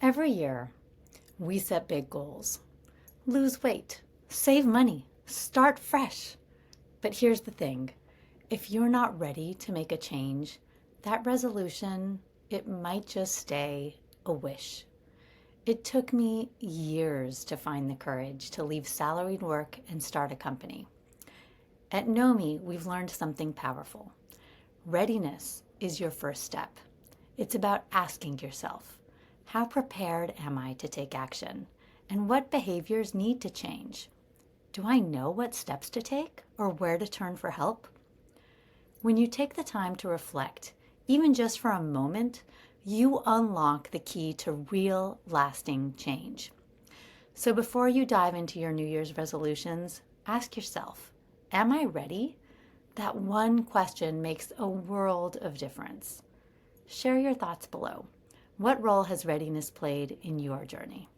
Every year, we set big goals. Lose weight, save money, start fresh. But here's the thing. If you're not ready to make a change, that resolution, it might just stay a wish. It took me years to find the courage to leave salaried work and start a company. At NOMI, we've learned something powerful. Readiness is your first step. It's about asking yourself, how prepared am I to take action? And what behaviors need to change? Do I know what steps to take or where to turn for help? When you take the time to reflect, even just for a moment, you unlock the key to real, lasting change. So before you dive into your New Year's resolutions, ask yourself, am I ready? That one question makes a world of difference. Share your thoughts below. What role has readiness played in your journey?